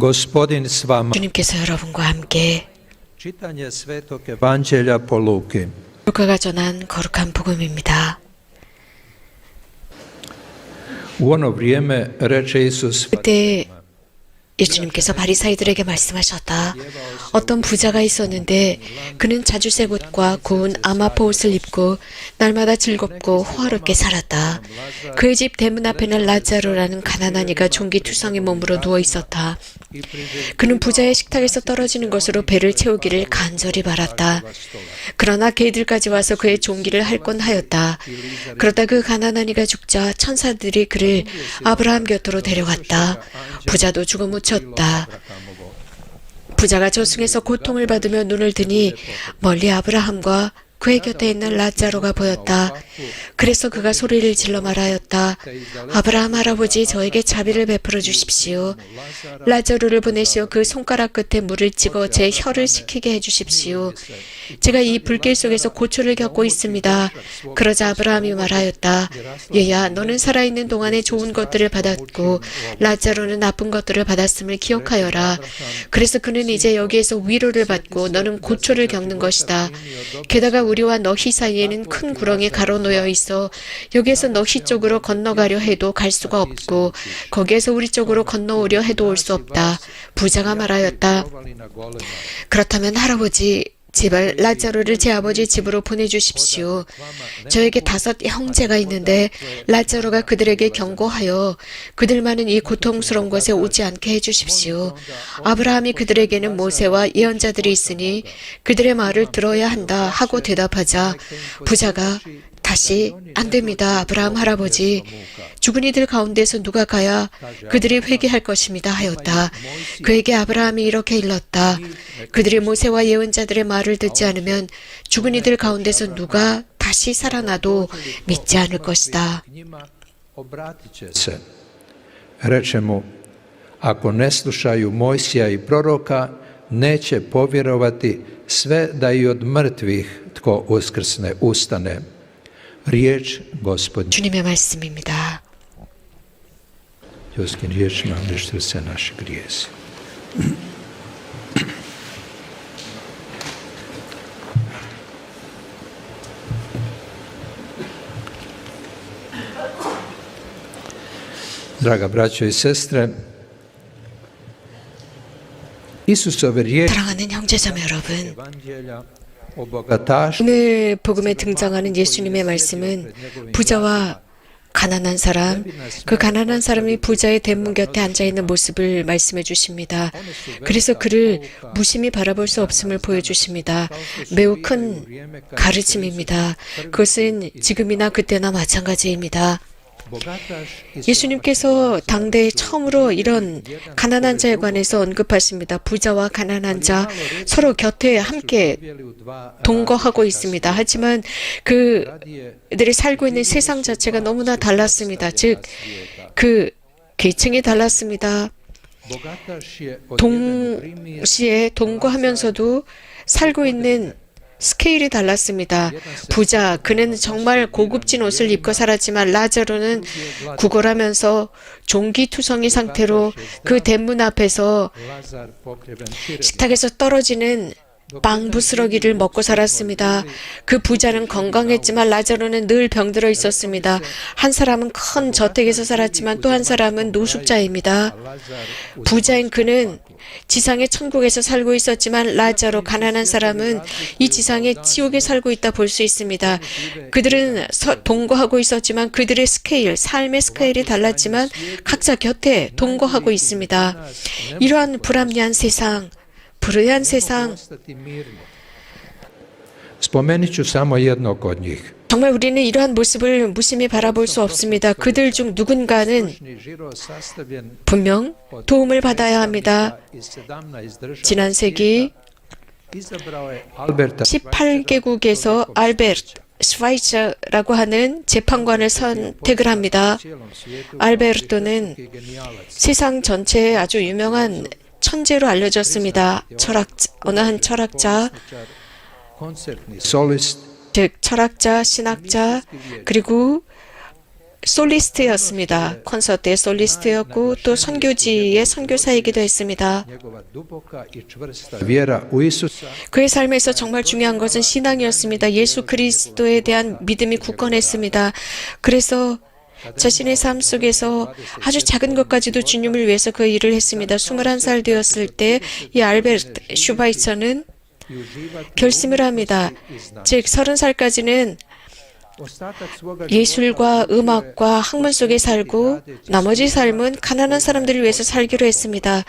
Gospodin s vama. 주님께서 여러분과 함께 Čitanje Svetog Evanđelja po Luki. 루카가 전한 거룩한 복음입니다. U ono vrijeme reče Isus 그때 예수님께서 바리사이들에게 말씀하셨다. 어떤 부자가 있었는데 그는 자주색 옷과 고운 아마포 옷을 입고 날마다 즐겁고 호화롭게 살았다. 그의 집 대문 앞에는 라자로라는 가난한 이가 종기투성이 몸으로 누워 있었다. 그는 부자의 식탁에서 떨어지는 것으로 배를 채우기를 간절히 바랐다. 그러나 개들까지 와서 그의 종기를 할곤 하였다. 그러다 그 가난한 이가 죽자 천사들이 그를 아브라함 곁으로 데려갔다. 부자도 죽어 묻혔다. 부자가 저승에서 고통을 받으며 눈을 드니 멀리 아브라함과 그의 곁에 있는 라자로가 보였다. 그래서 그가 소리를 질러 말하였다. 아브라함 할아버지, 저에게 자비를 베풀어 주십시오. 라자로를 보내시어 그 손가락 끝에 물을 찍어 제 혀를 식히게 해주십시오. 제가 이 불길 속에서 고초를 겪고 있습니다. 그러자 아브라함이 말하였다. 얘야, 너는 살아있는 동안에 좋은 것들을 받았고 라자로는 나쁜 것들을 받았음을 기억하여라. 그래서 그는 이제 여기에서 위로를 받고 너는 고초를 겪는 것이다. 게다가 우리와 너희 사이에는 큰 구렁이 가로놓여 있어 여기에서 너희 쪽으로 건너가려 해도 갈 수가 없고 거기에서 우리 쪽으로 건너오려 해도 올 수 없다. 부자가 말하였다. 그렇다면 할아버지, 제발 라자로를 제 아버지 집으로 보내주십시오. 저에게 5 형제가 있는데 라자로가 그들에게 경고하여 그들만은 이 고통스러운 곳에 오지 않게 해주십시오. 아브라함이 그들에게는 모세와 예언자들이 있으니 그들의 말을 들어야 한다 하고 대답하자 부자가 다시 안 됩니다. 아브라함 할아버지, 죽은 이들 가운데서 누가 가야 그들이 회개할 것입니다 하였다. 그에게 아브라함이 이렇게 일렀다. 그들이 모세와 예언자들의 말을 듣지 않으면 죽은 이들 가운데서 누가 다시 살아나도 믿지 않을 것이다. Reče mu, ako ne slušaju Mojsija i proroka, neće povjerovati sve da i od mrtvih tko uskrsne ustane. Riječ Gospodnja. 주님의 말씀입니다. Ljudskim riječima uništili se naši grijesi. Draga braćo i sestre, Isusove riječi 사랑하는 형제자매 여러분, Evanđelja o bogataštvu 오늘 복음에 등장하는 예수님의 말씀은 부자와 가난한 사람, 그 가난한 사람이 부자의 대문 곁에 앉아있는 모습을 말씀해 주십니다. 그래서 그를 무심히 바라볼 수 없음을 보여주십니다. 매우 큰 가르침입니다. 그것은 지금이나 그때나 마찬가지입니다. 예수님께서 당대에 처음으로 이런 가난한 자에 관해서 언급하십니다. 부자와 가난한 자 서로 곁에 함께 동거하고 있습니다. 하지만 그들이 살고 있는 세상 자체가 너무나 달랐습니다. 즉, 그 계층이 달랐습니다. 동시에 동거하면서도 살고 있는 스케일이 달랐습니다. 부자, 그는 정말 고급진 옷을 입고 살았지만 라자로는 구걸하면서 종기투성이 상태로 그 대문 앞에서 식탁에서 떨어지는 빵 부스러기를 먹고 살았습니다. 그 부자는 건강했지만 라자로는 늘 병들어 있었습니다. 한 사람은 큰 저택에서 살았지만 또 한 사람은 노숙자입니다. 부자인 그는 지상의 천국에서 살고 있었지만 라자로 가난한 사람은 이 지상의 지옥에 살고 있다 볼 수 있습니다. 그들은 동거하고 있었지만 그들의 스케일, 삶의 스케일이 달랐지만 각자 곁에 동거하고 있습니다. 이러한 불합리한 세상, 불의한 세상, Spomenut ću samo jednog od njih. 정말 우리는 이러한 모습을 무심히 바라볼 수 없습니다. 그들 중 누군가는 분명 도움을 받아야 합니다. 지난 세기 18개국에서 알베르트 슈바이처라고 하는 재판관을 선택을 합니다. 알베르토는 세상 전체에 아주 유명한 천재로 알려졌습니다. 어느 한 철학자, Solist 즉 철학자, 신학자, 그리고 솔리스트였습니다. 콘서트의 솔리스트였고 또 선교지의 선교사이기도 했습니다. Vjera u Isusa 그의 삶에서 정말 중요한 것은 신앙이었습니다. 예수 그리스도에 대한 믿음이 굳건했습니다. 그래서 자신의 삶 속에서 아주 작은 것까지도 주님을 위해서 그 일을 했습니다. 21살 되었을 때 이 알베르트 슈바이처는 결심을 합니다. 즉 30살까지는 예술과 음악과 학문 속에 살고 나머지 삶은 가난한 사람들을 위해서 살기로 했습니다.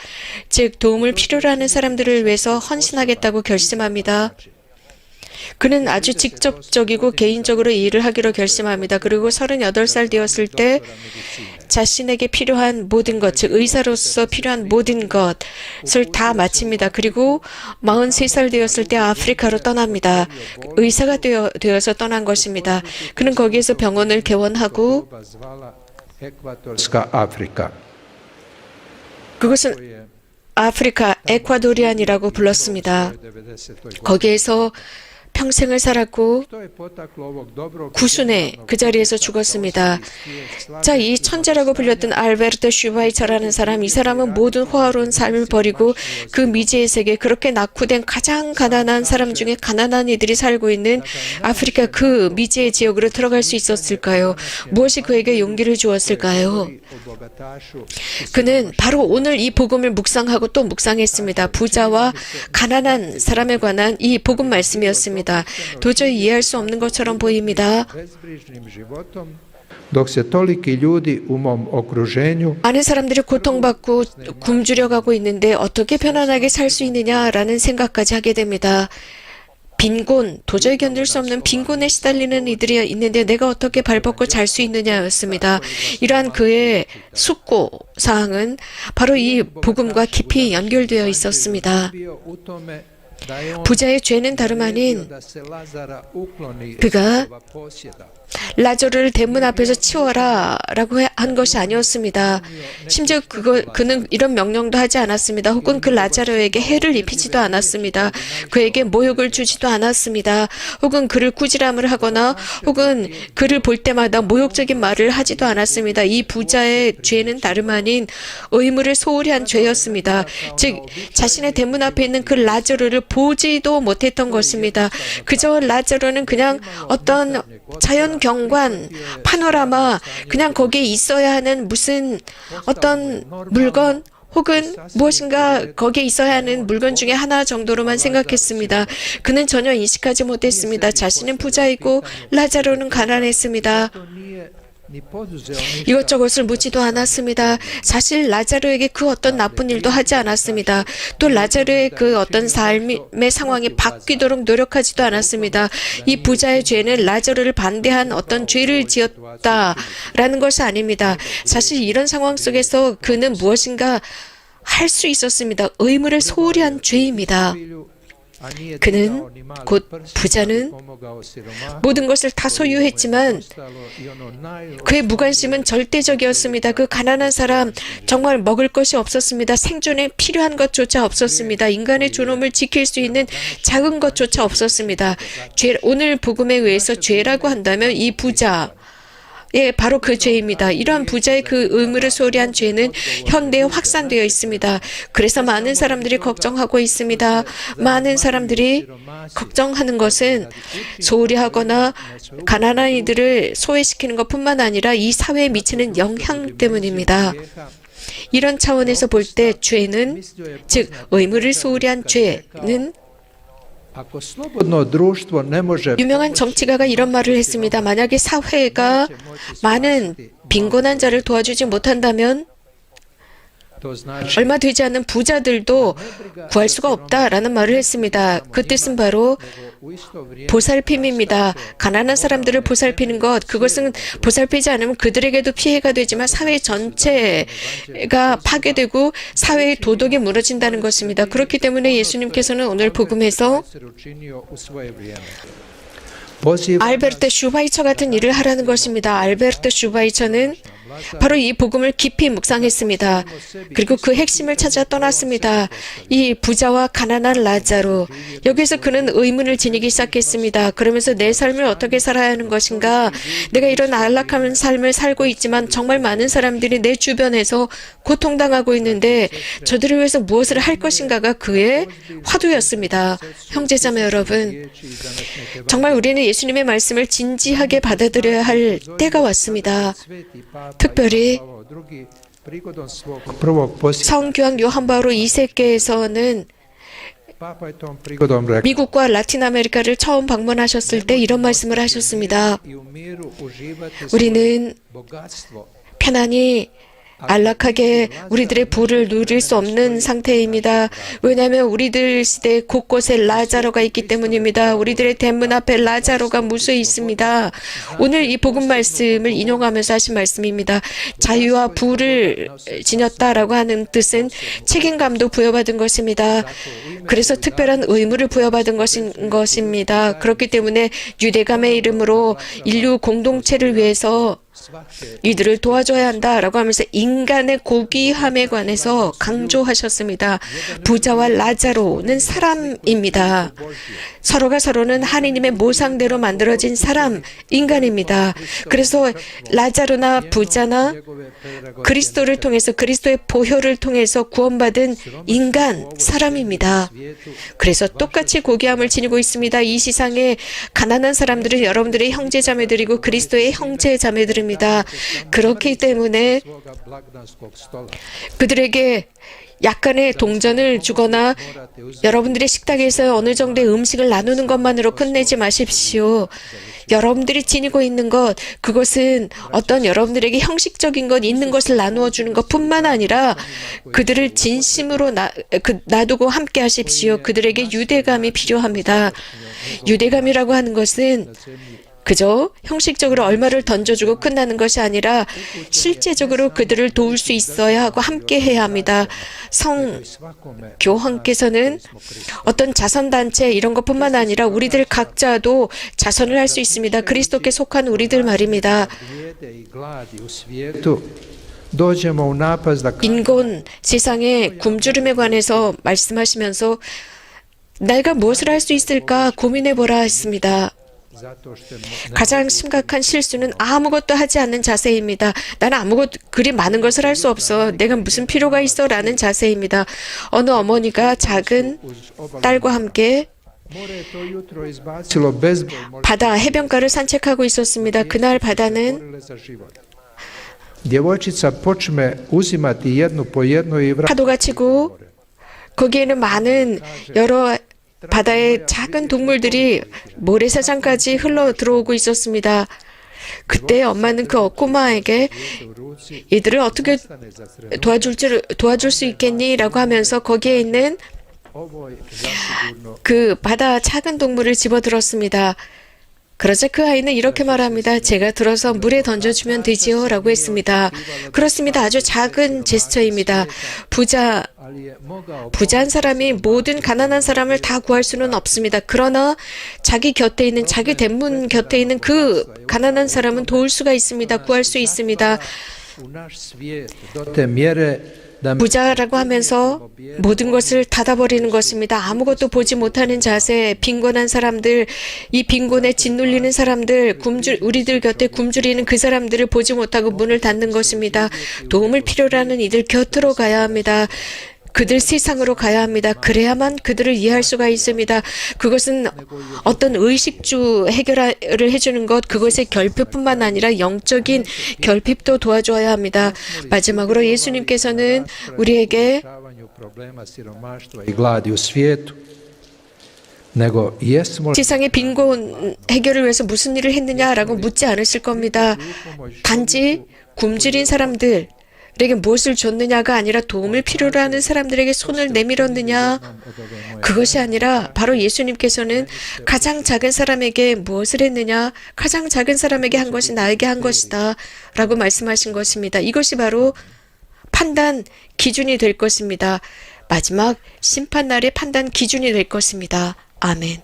즉 도움을 필요로 하는 사람들을 위해서 헌신하겠다고 결심합니다. 그는 아주 직접적이고 개인적으로 이 일을 하기로 결심합니다. 그리고 38살 되었을 때 자신에게 필요한 모든 것, 즉 의사로서 필요한 모든 것을 다 마칩니다. 그리고 43살 되었을 때 아프리카로 떠납니다. 의사가 되어서 떠난 것입니다. 그는 거기에서 병원을 개원하고 Ekvatorska Afrika. 그것은 아프리카 에콰도리안이라고 불렀습니다. 거기에서 평생을 살았고 구순에 그 자리에서 죽었습니다. 자, 이 천재라고 불렸던 알베르토 슈바이처라는 사람, 이 사람은 모든 호화로운 삶을 버리고 그 미지의 세계, 그렇게 낙후된 가장 가난한 사람 중에 가난한 이들이 살고 있는 아프리카 그 미지의 지역으로 들어갈 수 있었을까요? 무엇이 그에게 용기를 주었을까요? 그는 바로 오늘 이 복음을 묵상하고 또 묵상했습니다. 부자와 가난한 사람에 관한 이 복음 말씀이었습니다. 도저히 이해할 수 없는 것처럼 보입니다. Dok se toliki ljudi u mom okruženju 많은 사람들이 고통받고 굶주려 가고 있는데 어떻게 편안하게 살 수 있느냐라는 생각까지 하게 됩니다. 빈곤, 도저히 견딜 수 없는 빈곤에 시달리는 이들이 있는데 내가 어떻게 발벗고 잘 수 있느냐였습니다. 이러한 그의 숙고 사항은 바로 이 복음과 깊이 연결되어 있었습니다. 부자의 죄는 다름 아닌 그가 라자로를 대문 앞에서 치워라 라고 한 것이 아니었습니다. 심지어 그는 이런 명령도 하지 않았습니다. 혹은 그 라자로에게 해를 입히지도 않았습니다. 그에게 모욕을 주지도 않았습니다. 혹은 그를 꾸지람을 하거나 혹은 그를 볼 때마다 모욕적인 말을 하지도 않았습니다. 이 부자의 죄는 다름 아닌 의무를 소홀히 한 죄였습니다. 즉 자신의 대문 앞에 있는 그 라자로를 보지도 못했던 것입니다. 그저 라자로는 그냥 어떤 자연 경관, 파노라마, 그냥 거기에 있어야 하는 무슨 어떤 물건 혹은 무엇인가 거기에 있어야 하는 물건 중에 하나 정도로만 생각했습니다. 그는 전혀 인식하지 못했습니다. 자신은 부자이고 라자로는 가난했습니다. 이것저것을 묻지도 않았습니다. 사실 라자로에게 그 어떤 나쁜 일도 하지 않았습니다. 또 라자로의 그 어떤 삶의 상황이 바뀌도록 노력하지도 않았습니다. 이 부자의 죄는 라자로를 반대한 어떤 죄를 지었다라는 것이 아닙니다. 사실 이런 상황 속에서 그는 무엇인가 할 수 있었습니다. 의무를 소홀히 한 죄입니다. 그는 곧 부자는 모든 것을 다 소유했지만 그의 무관심은 절대적이었습니다. 그 가난한 사람 정말 먹을 것이 없었습니다. 생존에 필요한 것조차 없었습니다. 인간의 존엄을 지킬 수 있는 작은 것조차 없었습니다. 오늘 복음에 의해서 죄라고 한다면 이 부자 바로 그 죄입니다. 이러한 부자의 그 의무를 소홀히 한 죄는 현대에 확산되어 있습니다. 그래서 많은 사람들이 걱정하고 있습니다. 많은 사람들이 걱정하는 것은 소홀히 하거나 가난한 이들을 소외시키는 것뿐만 아니라 이 사회에 미치는 영향 때문입니다. 이런 차원에서 볼 때 죄는, 즉 의무를 소홀히 한 죄는 유명한 정치가가 이런 말을 했습니다. 만약에 사회가 많은 빈곤한 자를 도와주지 못한다면 얼마 되지 않는 부자들도 구할 수가 없다라는 말을 했습니다. 그 뜻은 바로 보살핌입니다. 가난한 사람들을 보살피는 것, 그것은 보살피지 않으면 그들에게도 피해가 되지만 사회 전체가 파괴되고 사회의 도덕이 무너진다는 것입니다. 그렇기 때문에 예수님께서는 오늘 복음에서 알베르토 슈바이처 같은 일을 하라는 것입니다. 알베르토 슈바이처는 바로 이 복음을 깊이 묵상했습니다. 그리고 그 핵심을 찾아 떠났습니다. 이 부자와 가난한 라자로, 여기서 그는 의문을 지니기 시작했습니다. 그러면서 내 삶을 어떻게 살아야 하는 것인가? 내가 이런 안락한 삶을 살고 있지만 정말 많은 사람들이 내 주변에서 고통당하고 있는데 저들을 위해서 무엇을 할 것인가가 그의 화두였습니다. 형제자매 여러분, 정말 우리는 예수님의 말씀을 진지하게 받아들여야 할 때가 왔습니다. 특별히 성교황 요한 바오로 2세께서는 미국과 라틴 아메리카를 처음 방문하셨을 때 이런 말씀을 하셨습니다. 우리는 편안히 안락하게 우리들의 부를 누릴 수 없는 상태입니다. 왜냐하면 우리들 시대에 곳곳에 라자로가 있기 때문입니다. 우리들의 대문 앞에 라자로가 무수히 있습니다. 오늘 이 복음 말씀을 인용하면서 하신 말씀입니다. 자유와 부를 지녔다라고 하는 뜻은 책임감도 부여받은 것입니다. 그래서 특별한 의무를 부여받은 것입니다. 그렇기 때문에 유대감의 이름으로 인류 공동체를 위해서 이들을 도와줘야 한다라고 하면서 인간의 고귀함에 관해서 강조하셨습니다. 부자와 라자로는 사람입니다. 서로가 서로는 하느님의 모상대로 만들어진 사람, 인간입니다. 그래서 라자로나 부자나 그리스도를 통해서, 그리스도의 보혈을 통해서 구원받은 인간, 사람입니다. 그래서 똑같이 고귀함을 지니고 있습니다. 이 세상에 가난한 사람들은 여러분들의 형제자매들이고 그리스도의 형제자매들입니다. 그렇기 때문에 그들에게 약간의 동전을 주거나 여러분들의 식탁에서 어느 정도의 음식을 나누는 것만으로 끝내지 마십시오. 여러분들이 지니고 있는 것, 그것은 어떤 여러분들에게 형식적인 것, 있는 것을 나누어 주는 것뿐만 아니라 그들을 진심으로 놔두고 함께 하십시오. 그들에게 유대감이 필요합니다. 유대감이라고 하는 것은 그저 형식적으로 얼마를 던져주고 끝나는 것이 아니라 실제적으로 그들을 도울 수 있어야 하고 함께 해야 합니다. 성교황께서는 어떤 자선단체 이런 것뿐만 아니라 우리들 각자도 자선을 할 수 있습니다. 그리스도께 속한 우리들 말입니다. 빈곤, 세상의 굶주림에 관해서 말씀하시면서 내가 무엇을 할 수 있을까 고민해보라 했습니다. 가장 심각한 실수는 아무것도 하지 않는 자세입니다. 나는 아무것도 그리 많은 것을 할 수 없어. 내가 무슨 필요가 있어? 라는 자세입니다. 어느 어머니가 작은 딸과 함께 바다, 해변가를 산책하고 있었습니다. 그날 바다는 파도가 치고 거기에는 많은 여러 바다의 작은 동물들이 모래사장까지 흘러 들어오고 있었습니다. 그때 엄마는 그 꼬마에게 이들을 어떻게 도와줄 수 있겠니? 라고 하면서 거기에 있는 그 바다 작은 동물을 집어들었습니다. 그러자 그 아이는 이렇게 말합니다. 제가 들어서 물에 던져주면 되지요? 라고 했습니다. 그렇습니다. 아주 작은 제스처입니다. 부자한 사람이 모든 가난한 사람을 다 구할 수는 없습니다. 그러나 자기 곁에 있는, 자기 대문 곁에 있는 그 가난한 사람은 도울 수가 있습니다. 구할 수 있습니다. 부자라고 하면서 모든 것을 닫아버리는 것입니다. 아무것도 보지 못하는 자세, 빈곤한 사람들, 이 빈곤에 짓눌리는 사람들, 우리들 곁에 굶주리는 그 사람들을 보지 못하고 문을 닫는 것입니다. 도움을 필요로 하는 이들 곁으로 가야 합니다. 그들 세상으로 가야 합니다. 그래야만 그들을 이해할 수가 있습니다. 그것은 어떤 의식주 해결을 해주는 것, 그것의 결핍뿐만 아니라 영적인 결핍도 도와줘야 합니다. 마지막으로 예수님께서는 우리에게 세상의 빈곤 해결을 위해서 무슨 일을 했느냐라고 묻지 않으실 겁니다. 단지 굶주린 사람들, 에게 무엇을 줬느냐가 아니라 도움을 필요로 하는 사람들에게 손을 내밀었느냐, 그것이 아니라 바로 예수님께서는 가장 작은 사람에게 무엇을 했느냐, 가장 작은 사람에게 한 것이 나에게 한 것이다 라고 말씀하신 것입니다. 이것이 바로 판단 기준이 될 것입니다. 마지막 심판날의 판단 기준이 될 것입니다. 아멘.